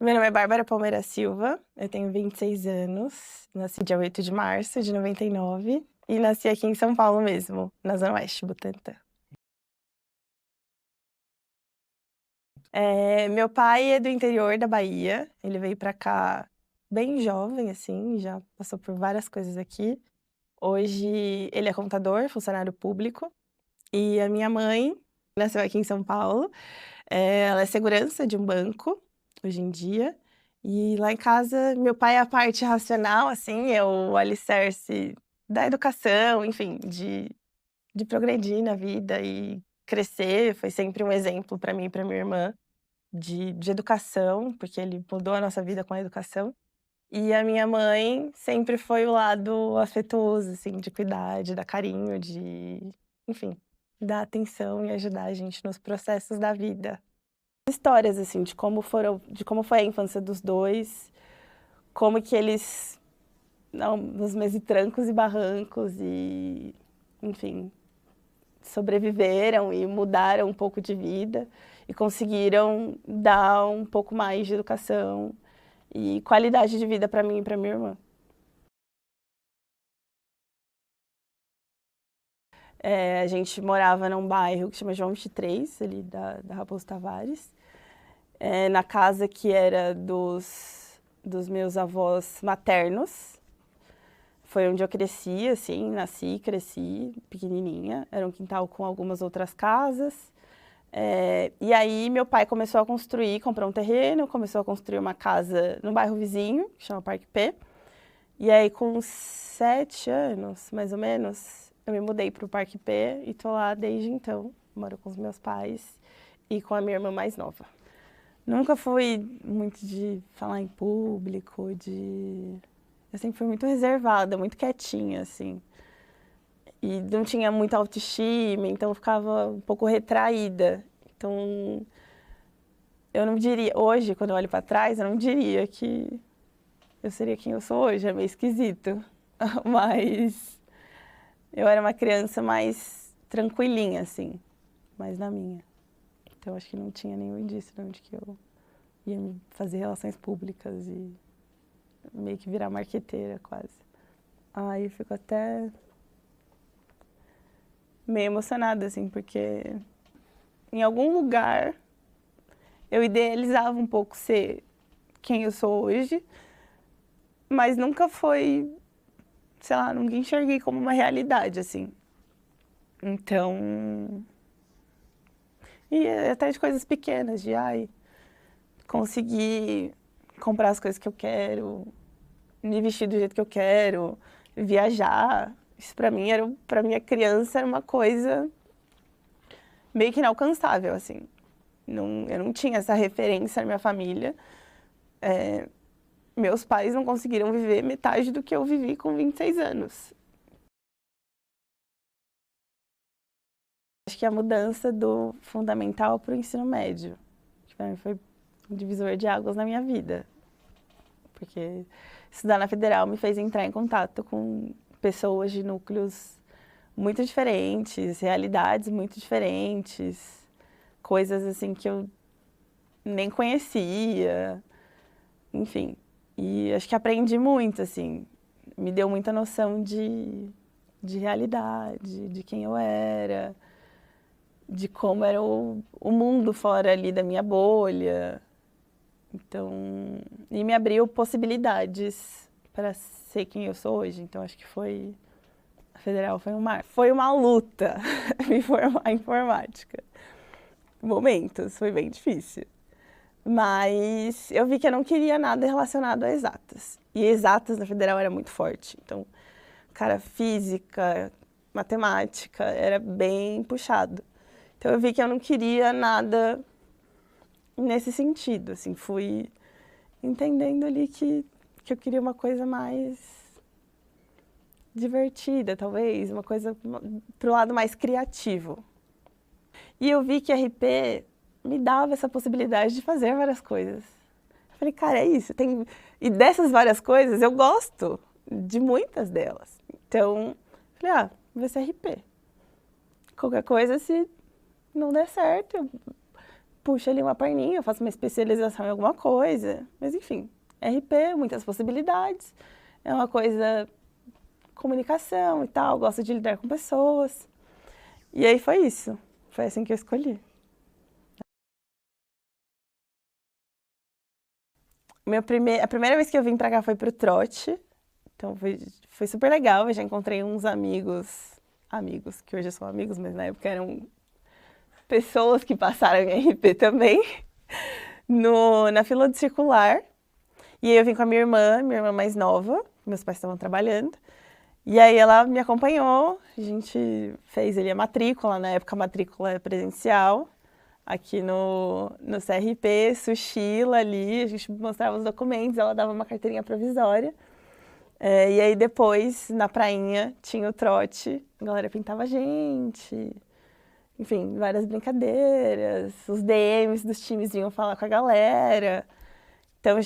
Meu nome é Bárbara Palmeira Silva, eu tenho 26 anos, nasci dia 8 de março de 99 e nasci aqui em São Paulo mesmo, na Zona Oeste, Butantã. Meu pai é do interior da Bahia, ele veio pra cá bem jovem, assim, já passou por várias coisas aqui. Hoje ele é contador, funcionário público, e a minha mãe nasceu aqui em São Paulo. Ela é segurança de um banco, hoje em dia. E lá em casa, meu pai é a parte racional, assim, é o alicerce da educação, enfim, de progredir na vida e crescer. Foi sempre um exemplo para mim e para minha irmã de educação, porque ele mudou a nossa vida com a educação. E a minha mãe sempre foi o lado afetuoso, assim, de cuidar, de dar carinho, enfim, dar atenção e ajudar a gente nos processos da vida. Histórias, assim, de como foi a infância dos dois, como que eles, não, nos meus trancos e barrancos e, enfim, sobreviveram e mudaram um pouco de vida e conseguiram dar um pouco mais de educação e qualidade de vida para mim e para minha irmã. A gente morava num bairro que chama João 23, ali da Raposo Tavares, na casa que era dos meus avós maternos. Foi onde eu cresci, assim, nasci, cresci, pequenininha. Era um quintal com algumas outras casas. E aí meu pai começou a construir, comprou um terreno, começou a construir uma casa no bairro vizinho, que chama Parque P. E aí com 7 anos, mais ou menos, eu me mudei para o Parque P e tô lá desde então. Moro com os meus pais e com a minha irmã mais nova. Nunca fui muito de falar em público, Eu sempre fui muito reservada, muito quietinha, assim. E não tinha muita autoestima, então eu ficava um pouco retraída. Então, eu não diria... Hoje, quando eu olho pra trás, eu não diria que eu seria quem eu sou hoje. É meio esquisito. Mas eu era uma criança mais tranquilinha, assim. Mais na minha. Então, acho que não tinha nenhum indício de onde que eu ia fazer relações públicas e meio que virar marqueteira, quase. Aí eu fico até meio emocionada, assim, porque em algum lugar eu idealizava um pouco ser quem eu sou hoje, mas nunca foi, sei lá, nunca enxerguei como uma realidade, assim. Então... E até de coisas pequenas, conseguir comprar as coisas que eu quero, me vestir do jeito que eu quero, viajar. Isso pra minha criança, era uma coisa meio que inalcançável, assim. Eu não tinha essa referência na minha família. Meus pais não conseguiram viver metade do que eu vivi com 26 anos. Acho que a mudança do fundamental para o ensino médio, que para mim foi um divisor de águas na minha vida. Porque estudar na Federal me fez entrar em contato com pessoas de núcleos muito diferentes, realidades muito diferentes, coisas assim que eu nem conhecia, enfim. E acho que aprendi muito, assim, me deu muita noção de realidade, de quem eu era, de como era o mundo fora ali da minha bolha. Então, e me abriu possibilidades para ser quem eu sou hoje. Então, acho que a Federal foi foi uma luta me formar em informática. Momentos, foi bem difícil. Mas eu vi que eu não queria nada relacionado a exatas. E exatas na Federal era muito forte. Então, cara, física, matemática, era bem puxado. Então eu vi que eu não queria nada nesse sentido, assim, fui entendendo ali que eu queria uma coisa mais divertida, talvez, uma coisa pro lado mais criativo. E eu vi que a RP me dava essa possibilidade de fazer várias coisas. Eu falei, cara, é isso. E dessas várias coisas, eu gosto de muitas delas. Então, falei, vai ser RP. Qualquer coisa, se não der certo, eu puxo ali uma perninha, eu faço uma especialização em alguma coisa. Mas enfim, RP, muitas possibilidades. É uma coisa, comunicação e tal, gosto de lidar com pessoas. E aí foi isso. Foi assim que eu escolhi. A primeira vez que eu vim pra cá foi pro trote. Então foi super legal. Eu já encontrei uns amigos, que hoje são amigos, mas na época eram pessoas que passaram em RP também, na fila do circular. E aí eu vim com a minha irmã mais nova, meus pais estavam trabalhando. E aí ela me acompanhou, a gente fez ali a matrícula, na época a matrícula é presencial, aqui no CRP, Sushila ali, a gente mostrava os documentos, ela dava uma carteirinha provisória. E aí depois, na prainha, tinha o trote, a galera pintava a gente, enfim, várias brincadeiras, os DMs dos times vinham falar com a galera. Então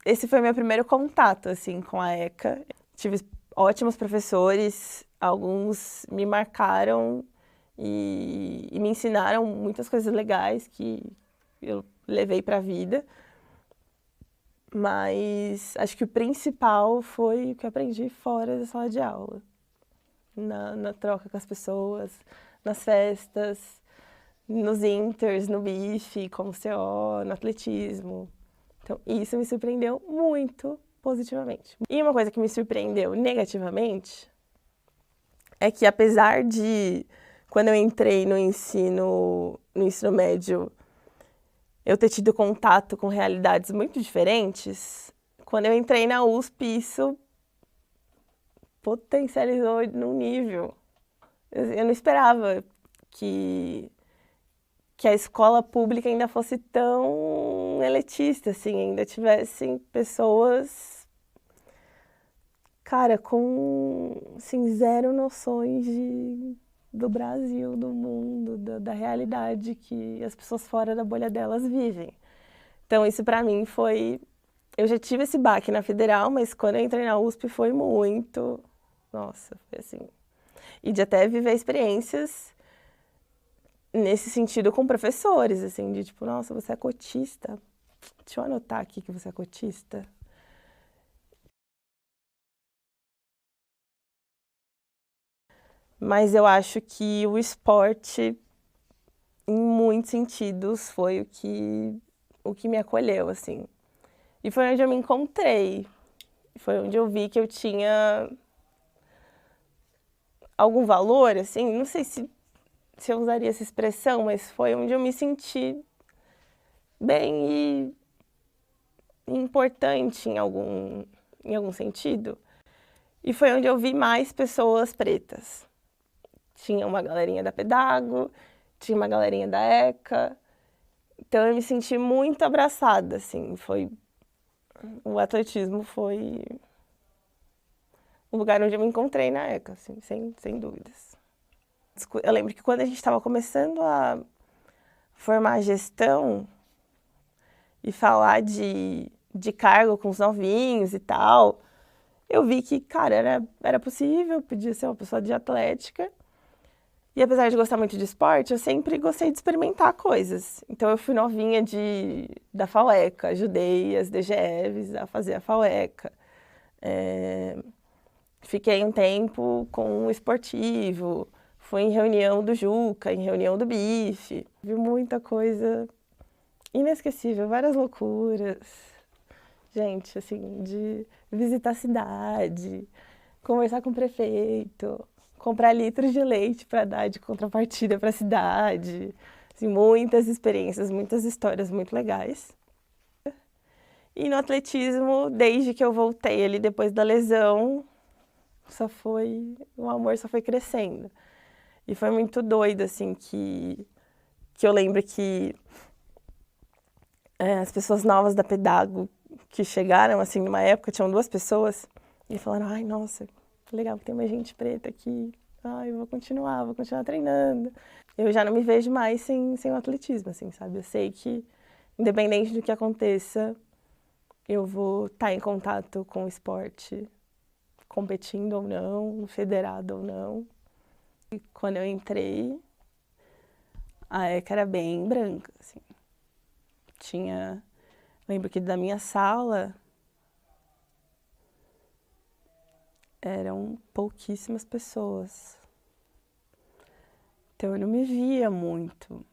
esse foi meu primeiro contato, assim, com a ECA. Tive ótimos professores, alguns me marcaram e me ensinaram muitas coisas legais que eu levei para a vida. Mas acho que o principal foi o que eu aprendi fora da sala de aula. Na troca com as pessoas, nas festas, nos inters, no bife, como CO, no atletismo. Então, isso me surpreendeu muito positivamente. E uma coisa que me surpreendeu negativamente é que, apesar de, quando eu entrei no ensino médio, eu ter tido contato com realidades muito diferentes, quando eu entrei na USP, isso potencializou num nível. Eu não esperava que a escola pública ainda fosse tão elitista, assim, ainda tivessem pessoas, cara, com, assim, zero noções do Brasil, do mundo, da realidade que as pessoas fora da bolha delas vivem. Então, isso pra mim foi... Eu já tive esse baque na Federal, mas quando eu entrei na USP foi muito... Nossa, foi assim... E de até viver experiências nesse sentido com professores, assim, de tipo, nossa, você é cotista? Deixa eu anotar aqui que você é cotista. Mas eu acho que o esporte, em muitos sentidos, foi o que me acolheu, assim. E foi onde eu me encontrei. Foi onde eu vi que eu tinha algum valor, assim, não sei se eu usaria essa expressão, mas foi onde eu me senti bem e importante em algum sentido. E foi onde eu vi mais pessoas pretas. Tinha uma galerinha da Pedago, tinha uma galerinha da ECA. Então eu me senti muito abraçada, assim, o atletismo foi o lugar onde eu me encontrei na ECA, assim, sem dúvidas. Eu lembro que quando a gente estava começando a formar gestão e falar de cargo com os novinhos e tal, eu vi que, cara, era possível, podia ser uma pessoa de atlética. E apesar de gostar muito de esporte, eu sempre gostei de experimentar coisas. Então eu fui novinha da FAUECA, ajudei as DGEVs a fazer a FAUECA. Fiquei um tempo com o esportivo, fui em reunião do Juca, em reunião do BIF. Vi muita coisa inesquecível, várias loucuras. Gente, assim, de visitar a cidade, conversar com o prefeito, comprar litros de leite para dar de contrapartida para a cidade. Assim, muitas experiências, muitas histórias muito legais. E no atletismo, desde que eu voltei ali depois da lesão, o amor só foi crescendo. E foi muito doido, assim, que eu lembro que as pessoas novas da Pedago que chegaram, assim, numa época, tinham 2 pessoas, e falaram, ai, nossa, que legal que tem mais gente preta aqui. Ai, eu vou continuar treinando. Eu já não me vejo mais sem o atletismo, assim, sabe? Eu sei que, independente do que aconteça, eu vou estar em contato com o esporte, competindo ou não, federado ou não. E quando eu entrei, a ECA era bem branca, assim. Lembro que da minha sala eram pouquíssimas pessoas. Então eu não me via muito.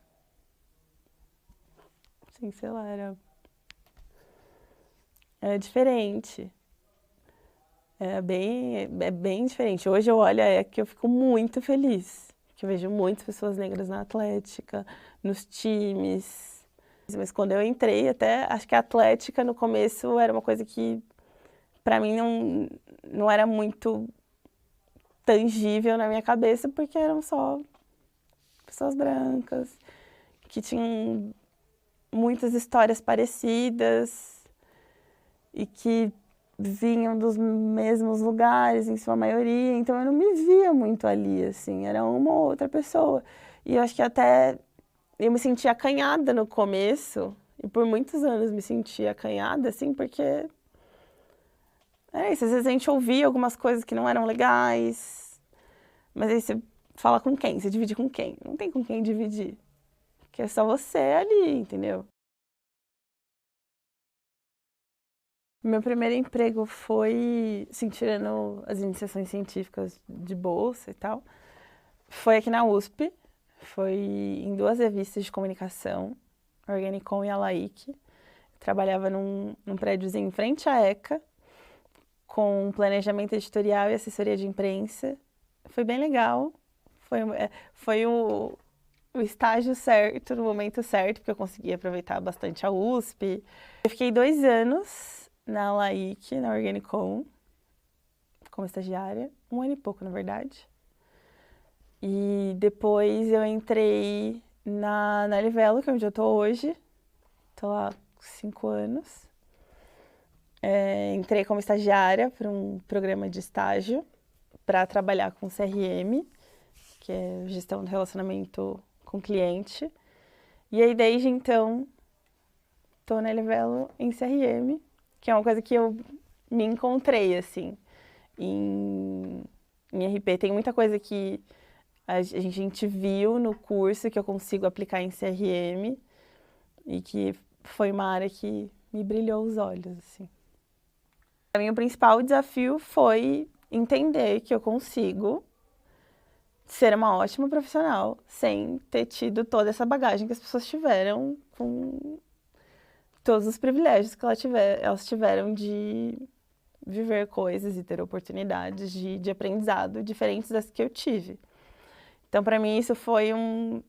Assim, sei lá, era diferente. É bem diferente. Hoje eu olho que eu fico muito feliz. Que eu vejo muitas pessoas negras na atlética, nos times. Mas quando eu entrei, até acho que a atlética no começo era uma coisa que pra mim não era muito tangível na minha cabeça, porque eram só pessoas brancas, que tinham muitas histórias parecidas e que vinham dos mesmos lugares, em sua maioria, então eu não me via muito ali, assim, era uma ou outra pessoa. E eu acho que até eu me sentia acanhada no começo, e por muitos anos me sentia acanhada, assim, porque é isso, às vezes a gente ouvia algumas coisas que não eram legais, mas aí você fala com quem? Você divide com quem? Não tem com quem dividir, porque é só você ali, entendeu? Meu primeiro emprego foi, assim, tirando as iniciações científicas de bolsa e tal, foi aqui na USP, foi em 2 revistas de comunicação, Organicom e Alaik. Trabalhava num prédiozinho em frente à ECA, com planejamento editorial e assessoria de imprensa. Foi bem legal, foi o estágio certo, no momento certo, porque eu consegui aproveitar bastante a USP. Eu fiquei 2 anos na Alaik, na Organicom, como estagiária, 1 ano e pouco, na verdade. E depois eu entrei na Livelo, que é onde eu tô hoje. Tô lá há 5 anos. Entrei como estagiária para um programa de estágio para trabalhar com CRM, que é gestão do relacionamento com o cliente. E aí, desde então, tô na Livelo em CRM, que é uma coisa que eu me encontrei, assim, em RP. Tem muita coisa que a gente viu no curso que eu consigo aplicar em CRM e que foi uma área que me brilhou os olhos, assim. Para mim, o principal desafio foi entender que eu consigo ser uma ótima profissional sem ter tido toda essa bagagem que as pessoas tiveram com todos os privilégios que elas tiveram de viver coisas e ter oportunidades de aprendizado diferentes das que eu tive. Então, para mim, isso foi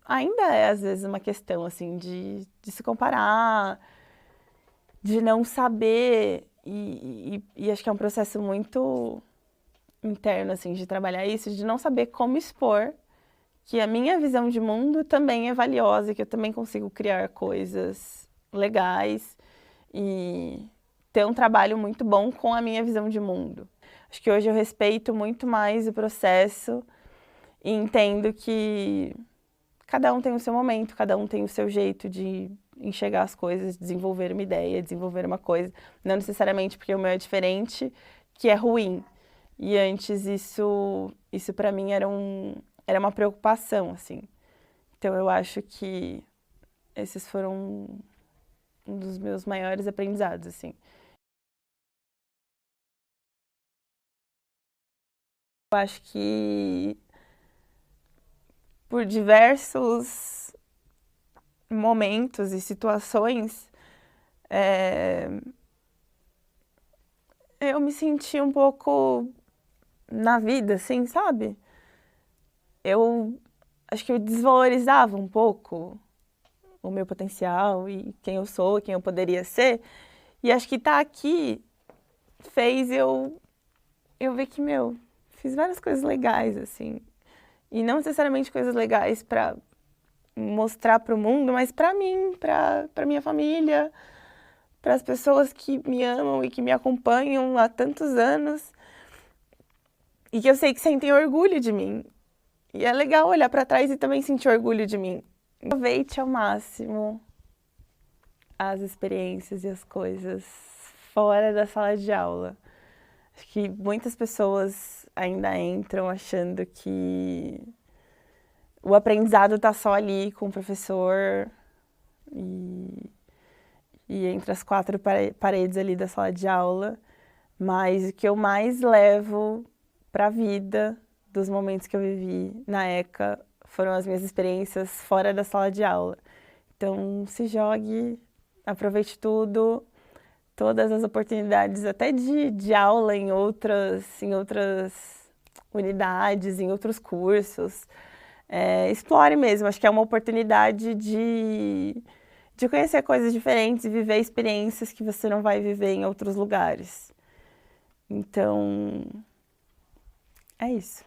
ainda é, às vezes, uma questão, assim, de se comparar, de não saber, e acho que é um processo muito interno, assim, de trabalhar isso, de não saber como expor que a minha visão de mundo também é valiosa, que eu também consigo criar coisas legais e ter um trabalho muito bom com a minha visão de mundo. Acho que hoje eu respeito muito mais o processo e entendo que cada um tem o seu momento, cada um tem o seu jeito de enxergar as coisas, desenvolver uma ideia, desenvolver uma coisa. Não necessariamente porque o meu é diferente, que é ruim. E antes isso para mim era uma preocupação, assim. Então eu acho que esses foram um dos meus maiores aprendizados, assim. Eu acho que por diversos momentos e situações, eu me senti um pouco na vida, assim, sabe? Eu acho que eu desvalorizava um pouco o meu potencial e quem eu sou, quem eu poderia ser. E acho que estar aqui fez eu ver que, fiz várias coisas legais, assim. E não necessariamente coisas legais para mostrar para o mundo, mas para mim, para minha família, para as pessoas que me amam e que me acompanham há tantos anos e que eu sei que sentem orgulho de mim. E é legal olhar para trás e também sentir orgulho de mim. Aproveite ao máximo as experiências e as coisas fora da sala de aula. Acho que muitas pessoas ainda entram achando que o aprendizado está só ali com o professor e entre as quatro paredes ali da sala de aula, mas o que eu mais levo para a vida dos momentos que eu vivi na ECA foram as minhas experiências fora da sala de aula. Então, se jogue, aproveite tudo, todas as oportunidades, até de aula em outras unidades, em outros cursos. Explore mesmo, acho que é uma oportunidade de conhecer coisas diferentes e viver experiências que você não vai viver em outros lugares. Então, é isso.